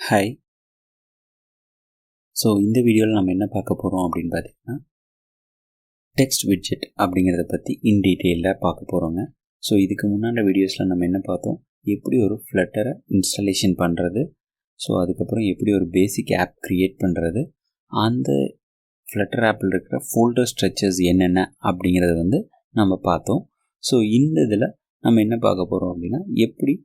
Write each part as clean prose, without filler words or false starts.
Hi. So இந்த வீடியோவில் நம்ம என்ன பார்க்க போகிறோம் அப்படின்னு பார்த்தீங்கன்னா, டெக்ஸ்ட் விட்ஜெட் அப்படிங்கிறத பற்றி இன் டீட்டெயிலாக பார்க்க போகிறோங்க. ஸோ இதுக்கு முன்னாடி வீடியோஸில் நம்ம என்ன பார்த்தோம், எப்படி ஒரு ஃப்ளட்டரை இன்ஸ்டாலேஷன் பண்ணுறது, ஸோ அதுக்கப்புறம் எப்படி ஒரு பேசிக் ஆப் க்ரியேட் பண்ணுறது, அந்த ஃப்ளட்டர் ஆப்பில் இருக்கிற ஃபோல்டர் ஸ்ட்ரக்சர்ஸ் என்னென்ன அப்படிங்கிறத நம்ம பார்த்தோம். ஸோ இந்த இதில் நம்ம என்ன பார்க்க போகிறோம் அப்படின்னா, எப்படி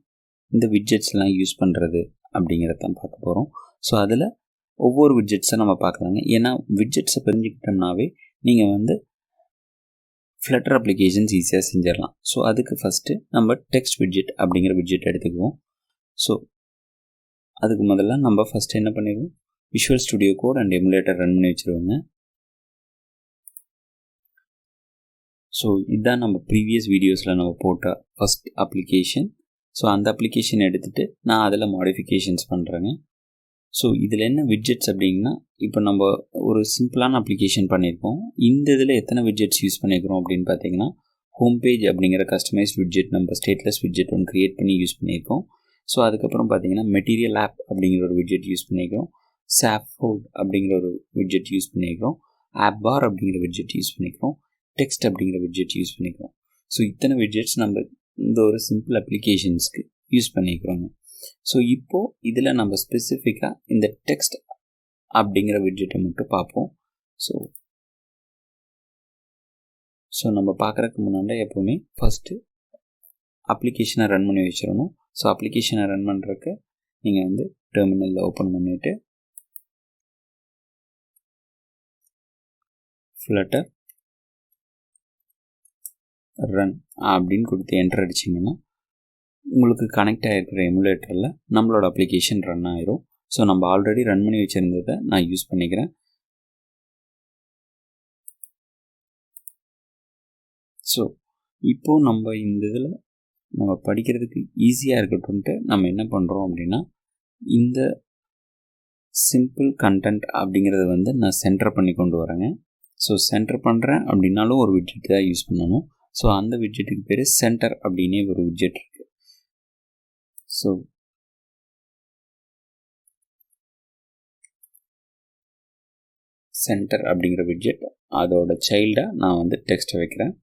இந்த விட்ஜெட்ஸ்லாம் யூஸ் பண்ணுறது அப்படிங்கிறத தான் பார்க்க போகிறோம். ஸோ அதில் ஒவ்வொரு விட்ஜெட்ஸை நம்ம பார்க்கலாங்க. ஏன்னா விட்ஜெட்ஸை தெரிஞ்சுக்கிட்டோம்னாவே நீங்கள் ஃப்ளட்டர் அப்ளிகேஷன்ஸ் ஈஸியாக செஞ்சிடலாம். ஸோ அதுக்கு ஃபஸ்ட்டு நம்ம டெக்ஸ்ட் விட்ஜெட் அப்படிங்கிற விட்ஜெட் எடுத்துக்குவோம். ஸோ அதுக்கு முதல்ல நம்ம ஃபஸ்ட்டு என்ன பண்ணிடுவோம், Visual Studio Code and emulator run பண்ணி வச்சுருவோங்க. ஸோ இதுதான் நம்ம ப்ரீவியஸ் வீடியோஸில் நம்ம போட்ட ஃபஸ்ட் அப்ளிகேஷன். ஸோ அந்த அப்ளிகேஷன் எடுத்துகிட்டு நான் அதில் மாடிஃபிகேஷன்ஸ் பண்ணுறேங்க. ஸோ இதில் என்ன விட்ஜெட்ஸ் அப்படின்னா, இப்போ நம்ம ஒரு சிம்பிளான அப்ளிகேஷன் பண்ணியிருக்கோம். இந்த இதில் எத்தனை விட்ஜெட்ஸ் யூஸ் பண்ணியிருக்கிறோம் அப்படின்னு பார்த்தீங்கன்னா, ஹோம் பேஜ் அப்படிங்கிற கஸ்டமைஸ்ட் விட்ஜெட் நம்ம ஸ்டேட்லெஸ் விட்ஜெட் ஒன்று க்ரியேட் பண்ணி யூஸ் பண்ணியிருக்கோம். ஸோ அதுக்கப்புறம் பார்த்தீங்கன்னா மெட்டீரியல் ஆப் அப்படிங்கிற ஒரு விட்ஜெட் யூஸ் பண்ணியிருக்கிறோம். சாஃப்ஹோல்ட் அப்படிங்கிற ஒரு விட்ஜெட் யூஸ் பண்ணியிருக்கிறோம். ஆப் பார் அப்படிங்கிற விட்ஜெட் யூஸ் பண்ணியிருக்கிறோம். டெக்ஸ்ட் அப்படிங்கிற விட்ஜெட் யூஸ் பண்ணியிருக்கிறோம். ஸோ இத்தனை விட்ஜெட்ஸ் நம்ம இந்த ஒரு சிம்பிள் அப்ளிகேஷன்ஸ்க்கு யூஸ் பண்ணிக்கிறோங்க. ஸோ இப்போது இதில் நம்ம ஸ்பெசிஃபிக்காக இந்த டெக்ஸ்ட் அப்படிங்கிற விட்ஜெட்டை மட்டும் பார்ப்போம். ஸோ நம்ம பார்க்குறதுக்கு முன்னாடி எப்போவுமே ஃபஸ்ட்டு அப்ளிகேஷனை ரன் பண்ணி வச்சிடணும். ஸோ அப்ளிகேஷனை ரன் பண்ணுறதுக்கு நீங்கள் டெர்மினலில் ஓப்பன் பண்ணிவிட்டு ஃப்ளட்டர் ரன் அப்படின்னு கொடுத்து என்டர் அடிச்சிங்கன்னா உங்களுக்கு கனெக்ட் ஆகிருக்கிற எமுலேட்டரில் நம்மளோட அப்ளிகேஷன் ரன் ஆயிரும். ஸோ நம்ம ஆல்ரெடி ரன் பண்ணி வச்சுருந்ததை நான் யூஸ் பண்ணிக்கிறேன். ஸோ இப்போது நம்ம இந்த இதில் நம்ம படிக்கிறதுக்கு ஈஸியாக இருக்கட்டும்ன்ட்டு நம்ம என்ன பண்ணுறோம் அப்படின்னா, இந்த சிம்பிள் கண்டென்ட் அப்படிங்கிறத நான் சென்டர் பண்ணி கொண்டு வரேங்க. ஸோ சென்டர் பண்ணுறேன் அப்படின்னாலும் ஒரு விட்ஜெட் தான் யூஸ் பண்ணணும். ஸோ அந்த விட்ஜெட்டுக்கு பேர் சென்டர் அப்படின்னே ஒரு விட்ஜெட் இருக்குது. ஸோ சென்டர் அப்படிங்கிற விட்ஜெட் அதோட சைல்டாக நான் டெக்ஸ்ட்டை வைக்கிறேன்.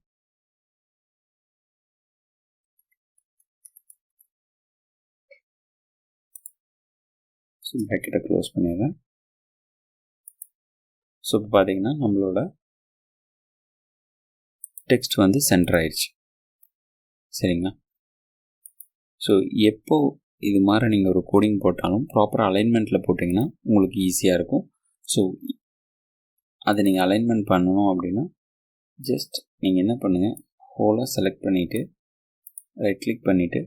ஸோ ப்ராக்கெட்டை க்ளோஸ் பண்ணிடுறேன். ஸோ இப்போ பார்த்தீங்கன்னா நம்மளோட டெக்ஸ்ட் சென்டர் ஆயிடுச்சு. சரிங்களா? ஸோ எப்போ இது மாதிரி நீங்கள் ஒரு கோடிங் போட்டாலும் ப்ராப்பராக அலைன்மெண்ட்டில் போட்டிங்கன்னா உங்களுக்கு ஈஸியாக இருக்கும். ஸோ அதை நீங்கள் அலைன்மெண்ட் பண்ணணும் அப்படின்னா ஜஸ்ட் நீங்கள் என்ன பண்ணுங்கள், ஹோலாக செலக்ட் பண்ணிவிட்டு ரைட் கிளிக் பண்ணிவிட்டு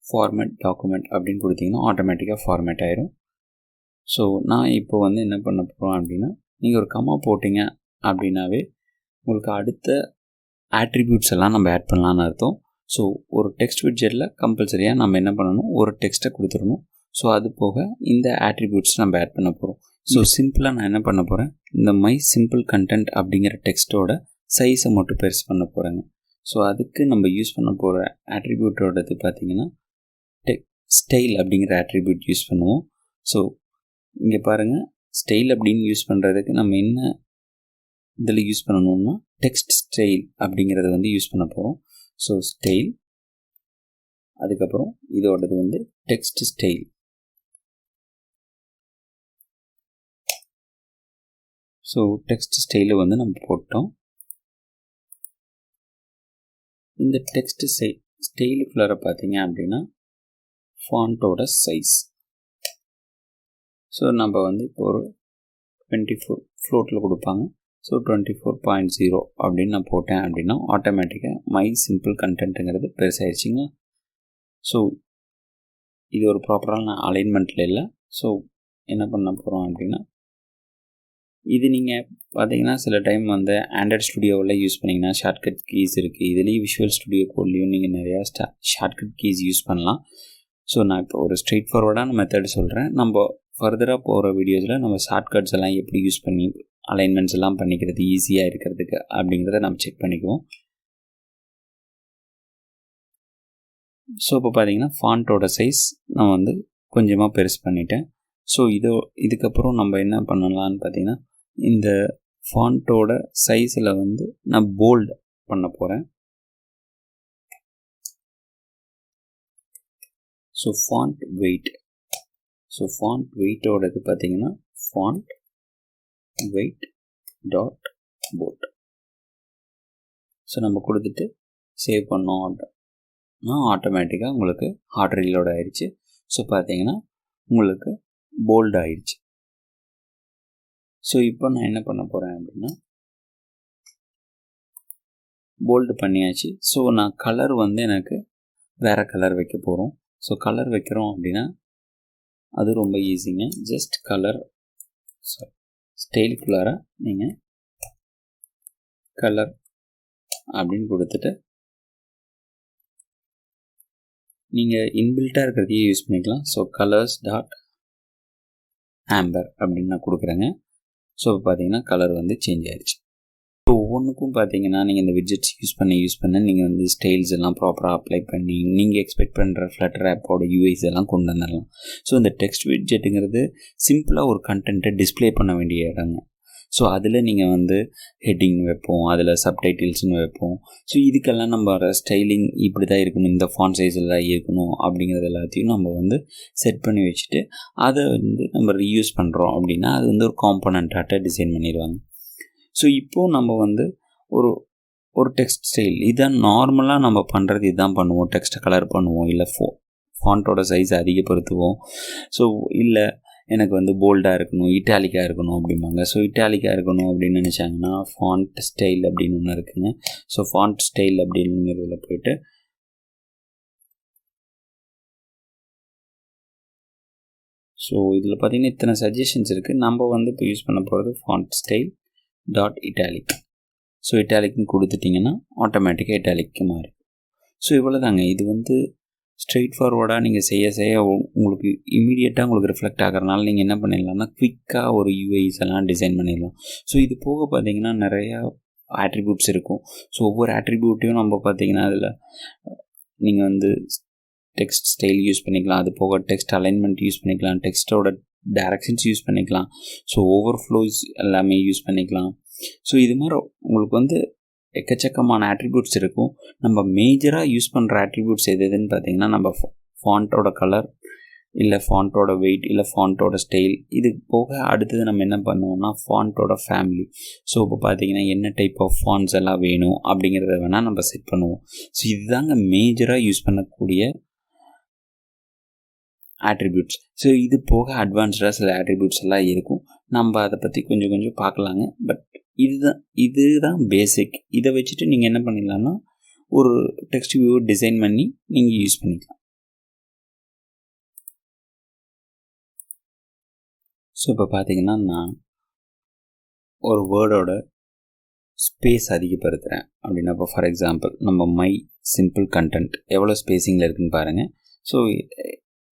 ஃபார்மேட் டாக்குமெண்ட் அப்படின்னு கொடுத்தீங்கன்னா ஆட்டோமேட்டிக்காக ஃபார்மேட் ஆயிரும். ஸோ நான் இப்போ என்ன பண்ண போகிறோம் அப்படின்னா, நீங்கள் ஒரு கமா போட்டிங்க அப்படின்னாவே உங்களுக்கு அடுத்த ஆட்ரிபியூட்ஸ் எல்லாம் நம்ம ஆட் பண்ணலான்னு அர்த்தம். ஸோ ஒரு டெக்ஸ்ட் விட்ஜெட்டில் கம்பல்சரியாக நம்ம என்ன பண்ணணும், ஒரு டெக்ஸ்ட்டை கொடுத்துடணும். ஸோ அது போக இந்த ஆட்ரிபியூட்ஸ் நம்ம ஆட் பண்ண போகிறோம். ஸோ சிம்பிளாக நான் என்ன பண்ண போகிறேன், இந்த மை சிம்பிள் கண்டென்ட் அப்படிங்கிற டெக்ஸ்ட்டோட சைஸை மட்டும் பெருசு பண்ண போகிறேங்க. ஸோ அதுக்கு நம்ம யூஸ் பண்ண போகிற ஆட்ரிபியூட்டோடது பார்த்திங்கன்னா ஸ்டைல் அப்படிங்கிற ஆட்ரிபியூட் யூஸ் பண்ணுவோம். ஸோ இங்கே பாருங்கள், ஸ்டைல் அப்படின்னு யூஸ் பண்ணுறதுக்கு நம்ம என்ன இதில் யூஸ் பண்ணணும்னா டெக்ஸ்ட் ஸ்டைல் அப்படிங்கிறத யூஸ் பண்ண போகிறோம். ஸோ ஸ்டைல், அதுக்கப்புறம் இதோடது டெக்ஸ்ட் ஸ்டைல். ஸோ டெக்ஸ்ட் ஸ்டைலை நம்ம போட்டோம். இந்த டெக்ஸ்ட் ஸ்டைலுக்குள்ளார பார்த்தீங்க அப்படின்னா ஃபாண்ட்டோட சைஸ். ஸோ நம்ம இப்போ ஒரு 24 ஃப்ளோட்டில் கொடுப்பாங்க. ஸோ 24.0 அப்படின்னு நான் போட்டேன் அப்படின்னா ஆட்டோமேட்டிக்காக மை சிம்பிள் கண்டென்ட்டுங்கிறது பெருசாகிடுச்சிங்க. ஸோ இது ஒரு ப்ராப்பரான அலைன்மெண்ட்டில் இல்லை. ஸோ என்ன பண்ண போகிறோம் அப்படின்னா, இது நீங்கள் பார்த்தீங்கன்னா சில டைம் ஆண்ட்ராய்ட் ஸ்டுடியோவில் யூஸ் பண்ணிங்கன்னா ஷார்ட்கட் கீஸ் இருக்குது. இதுலேயும் விஷுவல் ஸ்டுடியோ கோட்லேயும் நீங்கள் நிறையா ஷார்ட்கட் கீஸ் யூஸ் பண்ணலாம். ஸோ நான் இப்போ ஒரு ஸ்ட்ரெயிட் ஃபார்வர்டான மெத்தட் சொல்கிறேன். நம்ம ஃபர்தராக போகிற வீடியோஸில் நம்ம ஷார்ட்கட்ஸ் எல்லாம் எப்படி யூஸ் பண்ணி அலைன்மெண்ட்ஸ் எல்லாம் பண்ணிக்கிறது ஈஸியாக இருக்கிறதுக்கு அப்படிங்கிறத நம்ம செக் பண்ணிக்குவோம். ஸோ இப்போ பார்த்தீங்கன்னா ஃபாண்ட்டோட சைஸ் நான் கொஞ்சமாக பெருசு பண்ணிட்டேன். ஸோ இதுக்கப்புறம் நம்ம என்ன பண்ணலான்னு பார்த்தீங்கன்னா, இந்த ஃபாண்ட்டோட சைஸில் வந்து நான் போல்டு பண்ண போகிறேன். ஸோ ஃபாண்ட் வெயிட்டோடது பார்த்தீங்கன்னா font weight dot bold. So நம்ம கொடுத்துட்டு சேவ் பண்ணோம் அப்படின்னா ஆட்டோமேட்டிக்காக உங்களுக்கு ஹார்ட் ரீலோட் ஆயிடுச்சு. ஸோ பார்த்தீங்கன்னா உங்களுக்கு போல்டு ஆயிடுச்சு. ஸோ இப்போ நான் என்ன பண்ண போகிறேன் அப்படின்னா, போல்டு பண்ணியாச்சு. ஸோ நான் கலர் வந்து எனக்கு வேறு கலர் வைக்க போகிறோம். ஸோ கலர் வைக்கிறோம் அப்படின்னா அது ரொம்ப ஈஸிங்க. ஜஸ்ட் கலர் ஸ்டைலுக்குள்ளார நீங்கள் கலர் அப்படின்னு கொடுத்துட்டு நீங்கள் இன்பில்ட்டாக இருக்கிறதையே யூஸ் பண்ணிக்கலாம். ஸோ கலர்ஸ் டாட் ஆம்பர் அப்படின்னு நான் கொடுக்குறேங்க. ஸோ இப்போ பார்த்தீங்கன்னா கலர் வந்து சேஞ்ச் ஆகிடுச்சு. ஸோ ஒவ்வொன்றுக்கும் பார்த்தீங்கன்னா நீங்கள் இந்த விட்ஜெட்ஸ் யூஸ் பண்ண நீங்கள் வந்து ஸ்டைல்ஸ் எல்லாம் ப்ராப்பராக அப்ளை பண்ணி நீங்கள் எக்ஸ்பெக்ட் பண்ணுற ஃப்ளட்டர் ஆப்போட யூஐஸ் எல்லாம் கொண்டு வந்துடலாம். ஸோ இந்த டெக்ஸ்ட் விட்ஜெட்டுங்கிறது சிம்பிளாக ஒரு கண்டென்ட்டை டிஸ்பிளே பண்ண வேண்டிய இடங்க. ஸோ அதில் நீங்கள் வந்து ஹெட்டிங் வைப்போம், அதில் சப்டைட்டில்ஸ்னு வைப்போம். ஸோ இதுக்கெல்லாம் நம்ம ஸ்டைலிங் இப்படி தான் இருக்கணும், இந்த ஃபாண்ட் சைஸில் தான் இருக்கணும் அப்படிங்கிறது எல்லாத்தையும் நம்ம வந்து செட் பண்ணி வச்சுட்டு அதை வந்து நம்ம ரீயூஸ் பண்ணுறோம் அப்படின்னா அது வந்து ஒரு காம்போனண்ட்டாக டிசைன் பண்ணிடுவாங்க. ஸோ இப்போது நம்ம வந்து ஒரு டெக்ஸ்ட் ஸ்டைல் இதான் நார்மலாக நம்ம பண்ணுறது, இதுதான் பண்ணுவோம். டெக்ஸ்ட்டை கலர் பண்ணுவோம், இல்லை ஃபாண்ட்டோட சைஸை அதிகப்படுத்துவோம். ஸோ இல்லை எனக்கு வந்து போல்டாக இருக்கணும், இட்டாலிக்காக இருக்கணும் அப்படிம்பாங்க. ஸோ இட்டாலிக்காக இருக்கணும் அப்படின்னு நினச்சாங்கன்னா ஃபாண்ட் ஸ்டைல் அப்படின்னு ஒன்று இருக்குங்க. ஸோ ஃபாண்ட் ஸ்டைல் அப்படிங்கிறதுல போய்ட்டு ஸோ இதில் பார்த்திங்கன்னா இத்தனை சஜஷன்ஸ் இருக்குது. நம்ம வந்து இப்போ யூஸ் பண்ண போகிறது font style dot italic. So இட்டாலிக்னு கொடுத்துட்டிங்கன்னா ஆட்டோமேட்டிக்காக இட்டாலிக்கு மாறும். ஸோ இவ்வளோ தாங்க. இது வந்து ஸ்ட்ரெயிட் ஃபார்வர்டாக நீங்கள் செய்ய உங்களுக்கு இமீடியட்டாக உங்களுக்கு ரிஃப்ளெக்ட் ஆகிறனால நீங்கள் என்ன பண்ணிடலாம்னா குவிக்காக ஒரு யூஐஸ் எல்லாம் டிசைன் பண்ணிடலாம். ஸோ இது போக பார்த்தீங்கன்னா நிறையா ஆட்ரிபியூட்ஸ் இருக்கும். ஸோ ஒவ்வொரு ஆட்ரிபியூட்டையும் நம்ம பார்த்தீங்கன்னா அதில் நீங்கள் வந்து டெக்ஸ்ட் ஸ்டைல் யூஸ் பண்ணிக்கலாம், அது போக டெக்ஸ்ட் அலைன்மெண்ட் யூஸ் பண்ணிக்கலாம், டெக்ஸ்ட்டோட டைரக்ஷன்ஸ் யூஸ் பண்ணிக்கலாம், ஸோ ஓவர்ஃப்ளோஸ் எல்லாமே யூஸ் பண்ணிக்கலாம். ஸோ இது மாதிரி உங்களுக்கு வந்து எக்கச்சக்கமான ஆட்ரிபியூட்ஸ் இருக்கும். நம்ம மேஜராக யூஸ் பண்ணுற ஆட்ரிபியூட்ஸ் எதுன்னு பார்த்தீங்கன்னா நம்ம ஃபாண்ட்டோட கலர், இல்லை ஃபாண்ட்டோட வெயிட், இல்லை ஃபாண்ட்டோட ஸ்டைல். இது போக அடுத்தது நம்ம என்ன பண்ணுவோம்னா ஃபாண்ட்டோட ஃபேமிலி. ஸோ இப்போ பார்த்தீங்கன்னா என்ன டைப் ஆஃப் ஃபாண்ட்ஸ் எல்லாம் வேணும் அப்படிங்கிறத வேணால் நம்ம செட் பண்ணுவோம். ஸோ இதுதாங்க மேஜராக யூஸ் பண்ணக்கூடிய ஆட்ரிபியூட்ஸ். ஸோ இது போக அட்வான்ஸ்டாக சில ஆட்ரிபியூட்ஸ் எல்லாம் இருக்கும். நம்ம அதை பற்றி கொஞ்சம் பார்க்கலாங்க. பட் இதுதான் பேசிக். இதை வச்சுட்டு நீங்கள் என்ன பண்ணிடலாம்னா ஒரு டெக்ஸ்ட் வியூ டிசைன் பண்ணி நீங்கள் யூஸ் பண்ணிக்கலாம். ஸோ இப்போ பார்த்தீங்கன்னா நான் ஒரு வேர்டோட ஸ்பேஸ் அதிகப்படுத்துகிறேன் அப்படின்னா இப்போ ஃபார் எக்ஸாம்பிள் நம்ம மை சிம்பிள் கண்டென்ட் எவ்வளோ ஸ்பேஸிங்கில் இருக்குதுன்னு பாருங்கள். ஸோ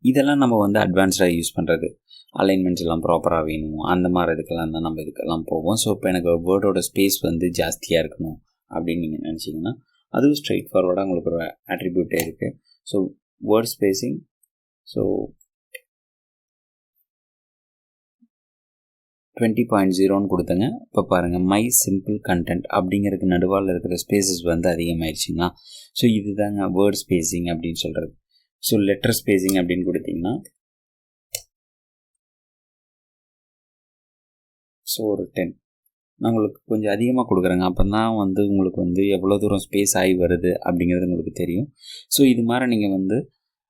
இதெல்லாம் நம்ம வந்து அட்வான்ஸ்டாக யூஸ் பண்ணுறது, அலைன்மெண்ட்ஸ் எல்லாம் ப்ராப்பராக வேணும், அந்த மாதிரி இதுக்கெல்லாம் தான் நம்ம இதுக்கெல்லாம் போவோம். ஸோ இப்போ எனக்கு வேர்டோட ஸ்பேஸ் வந்து ஜாஸ்தியாக இருக்கணும் அப்படின்னு நீங்கள் நினச்சிங்கன்னா அதுவும் ஸ்ட்ரெயிட் ஃபார்வர்டாக உங்களுக்கு ஒரு ஆட்ரிபியூட்டே இருக்குது. ஸோ வேர்ட் ஸ்பேஸிங், ஸோ 20.0ன்னு கொடுத்தங்க. இப்போ பாருங்கள் மை சிம்பிள் கண்டென்ட் அப்படிங்கிறதுக்கு நடுவால் இருக்கிற ஸ்பேசஸ் வந்து அதிகமாகிடுச்சிங்களா. ஸோ இதுதாங்க வேர்ட் ஸ்பேஸிங் அப்படின்னு சொல்கிறது. ஸோ லெட்டர் ஸ்பேஸிங் அப்படின்னு கொடுத்திங்கன்னா ஸோ ஒரு 10 நான் உங்களுக்கு கொஞ்சம் அதிகமாக கொடுக்குறேங்க. அப்போ தான் வந்து உங்களுக்கு வந்து எவ்வளோ தூரம் ஸ்பேஸ் ஆகி வருது அப்படிங்கிறது உங்களுக்கு தெரியும். ஸோ இது மாதிரி நீங்கள் வந்து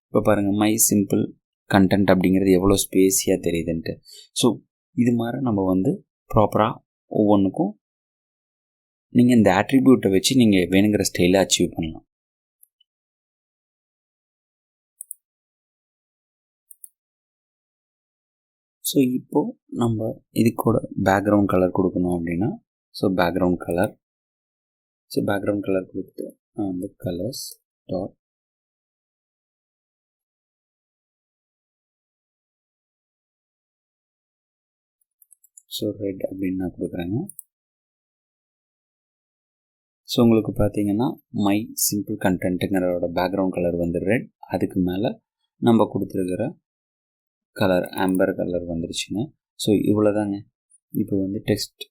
இப்போ பாருங்கள் மை சிம்பிள் கண்டென்ட் அப்படிங்கிறது எவ்வளோ ஸ்பேஸியாக தெரியுதுன்ட்டு. ஸோ இது மாதிரி நம்ம வந்து ப்ராப்பராக ஒவ்வொன்றுக்கும் நீங்கள் இந்த ஆட்ரிபியூட்டை வச்சு நீங்கள் வேணுங்கிற ஸ்டைலை அச்சீவ் பண்ணலாம். ஸோ இப்போது நம்ம இதுக்கூட பேக்ரவுண்ட் கலர் கொடுக்கணும் அப்படின்னா ஸோ பேக்ரவுண்ட் கலர் கொடுத்துட்டு நான் வந்து கலர்ஸ் டாட் ஸோ ரெட் அப்படின்னு நான் கொடுக்குறேங்க. ஸோ உங்களுக்கு பார்த்தீங்கன்னா மை சிம்பிள் கண்டென்ட்டுங்கிறோட பேக்ரவுண்ட் கலர் வந்து ரெட். அதுக்கு மேலே நம்ம கொடுத்துருக்கிற கலர் ஆம்பர் கலர் வந்துருச்சுங்க. ஸோ இவ்வளோ தாங்க. இப்போ வந்து டெக்ஸ்ட்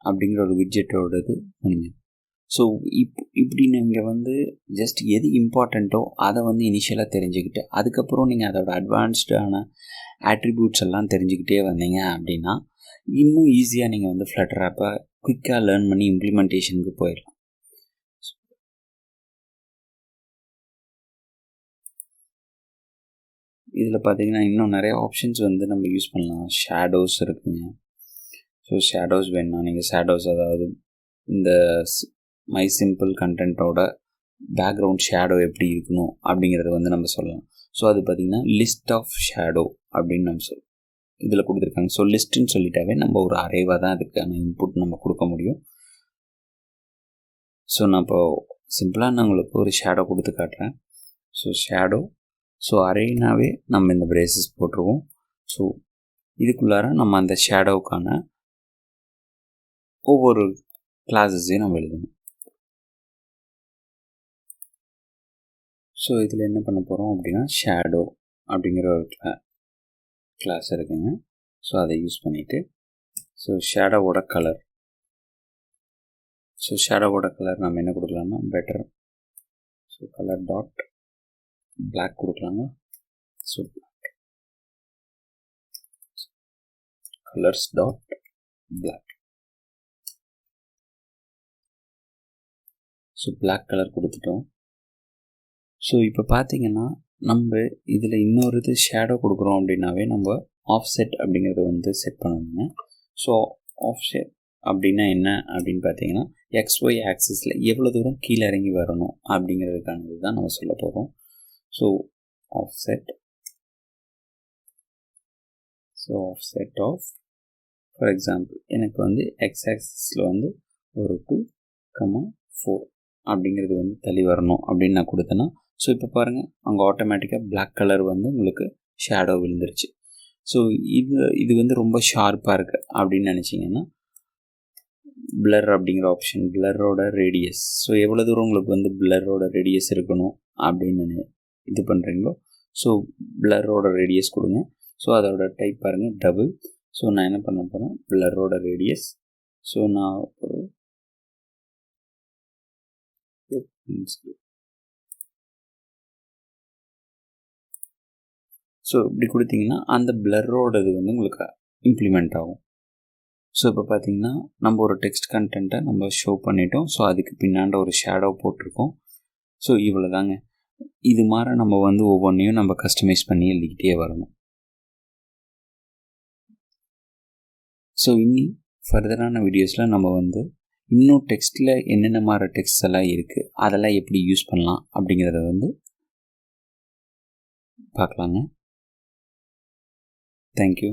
அப்படிங்கிற ஒரு விட்ஜெட்டோடது முடிஞ்சு. ஸோ இப்படி நீங்கள் வந்து ஜஸ்ட் எது இம்பார்ட்டண்ட்டோ அதை வந்து இனிஷியலாக தெரிஞ்சுக்கிட்டு அதுக்கப்புறம் நீங்கள் அதோட அட்வான்ஸ்டான ஆட்ரிபியூட்ஸ் எல்லாம் தெரிஞ்சுக்கிட்டே வந்தீங்க அப்படின்னா இன்னும் ஈஸியாக நீங்கள் வந்து ஃப்ளட்டர் ஆப்பை குயிக்காக லேர்ன் பண்ணி இம்ப்ளிமெண்டேஷனுக்கு போயிடலாம். இதில் பார்த்தீங்கன்னா இன்னும் நிறைய ஆப்ஷன்ஸ் வந்து நம்ம யூஸ் பண்ணலாம். ஷேடோஸ் இருக்குங்க. ஸோ ஷேடோஸ் வேணுன்னா நீங்கள் ஷேடோஸ், அதாவது இந்த மை சிம்பிள் கண்டென்ட்டோட பேக்ரவுண்ட் ஷேடோ எப்படி இருக்கணும் அப்படிங்கிறத வந்து நம்ம சொல்லலாம். ஸோ அது பார்த்திங்கன்னா லிஸ்ட் ஆஃப் ஷேடோ அப்படின்னு நம்ம சொல்லலாம். இதில் கொடுத்துருக்காங்க. ஸோ லிஸ்ட்டுன்னு சொல்லிட்டாவே நம்ம ஒரு அரேவாக தான் அதுக்கான இன்புட் நம்ம கொடுக்க முடியும். ஸோ நான் இப்போ சிம்பிளாக நான் உங்களுக்கு ஒரு ஷேடோ கொடுத்து காட்டுறேன். ஸோ ஷேடோ, ஸோ அரேனாவே நம்ம இந்த பிரேசஸ் போட்டுருவோம். ஸோ இதுக்குள்ளார நம்ம அந்த ஷேடோவுக்கான ஒவ்வொரு கிளாஸஸையும் நம்ம எழுதணும். ஸோ இதில் என்ன பண்ண போகிறோம் அப்படின்னா ஷேடோ அப்படிங்கிற ஒரு கிளாஸ் இருக்குங்க. ஸோ அதை யூஸ் பண்ணிவிட்டு ஸோ ஷேடோவோட கலர், ஸோ ஷேடோவோட கலர் நம்ம என்ன கொடுக்கலாம்னா better, so colour dot black கொடுக்கலாங்க. So colours dot black, so black colour கொடுத்துட்டோம். ஸோ இப்போ பார்த்தீங்கன்னா நம்ம இதில் இன்னொரு இது ஷேடோ கொடுக்குறோம் அப்படின்னாவே நம்ம ஆஃப்செட் அப்படிங்கிறத வந்து செட் பண்ணணுங்க. ஸோ ஆஃப்செட் அப்படின்னா என்ன அப்படின்னு பார்த்தீங்கன்னா XY ஆக்சிஸில் எவ்வளோ தூரம் கீழே இறங்கி வரணும் அப்படிங்கிறதுக்கானது தான் நம்ம சொல்ல போகிறோம். So offset, so offset off, for example எனக்கு வந்து X ஆக்சிஸில் வந்து ஒரு 2,4 அப்படிங்கிறது வந்து தள்ளி வரணும் அப்படின்னு நான் கொடுத்தேன்னா ஸோ இப்போ பாருங்கள் அங்கே ஆட்டோமேட்டிக்காக பிளாக் கலர் வந்து உங்களுக்கு ஷேடோ விழுந்துருச்சு. ஸோ இது வந்து ரொம்ப ஷார்ப்பாக இருக்குது அப்படின்னு நினச்சிங்கன்னா பிளர் அப்படிங்கிற ஆப்ஷன், பிளரோட ரேடியஸ், ஸோ எவ்வளோ தூரம் உங்களுக்கு வந்து பிளரோட ரேடியஸ் இருக்கணும் அப்படின்னு இது பண்ணுறீங்களோ ஸோ பிளரோட ரேடியஸ் கொடுங்க. ஸோ அதோட டைப் பாருங்கள் டபுள். ஸோ நான் என்ன பண்ண போகிறேன் பிளரோட ரேடியஸ், ஸோ நான் ஒரு ஸோ இப்படி கொடுத்தீங்கன்னா அந்த பிளரோடது வந்து உங்களுக்கு இம்ப்ளிமெண்ட் ஆகும். ஸோ இப்போ பார்த்தீங்கன்னா நம்ம ஒரு டெக்ஸ்ட் கண்டென்ட்டை நம்ம ஷோ பண்ணிட்டோம். ஸோ அதுக்கு பின்னாண்ட ஒரு ஷேடோ போட்டிருக்கோம். ஸோ இவ்வளோ தாங்க. இது மாதிரி நம்ம வந்து ஒவ்வொன்றையும் நம்ம கஸ்டமைஸ் பண்ணி எழுதிக்கிட்டே வரணும். ஸோ இன்னி ஃபர்தரான வீடியோஸில் நம்ம வந்து இன்னும் டெக்ஸ்ட்டில் என்னென்ன மாதிரி டெக்ஸ்ட் எல்லாம் இருக்குது அதெல்லாம் எப்படி யூஸ் பண்ணலாம் அப்படிங்கிறத வந்து பார்க்கலாங்க. தேங்க்யூ.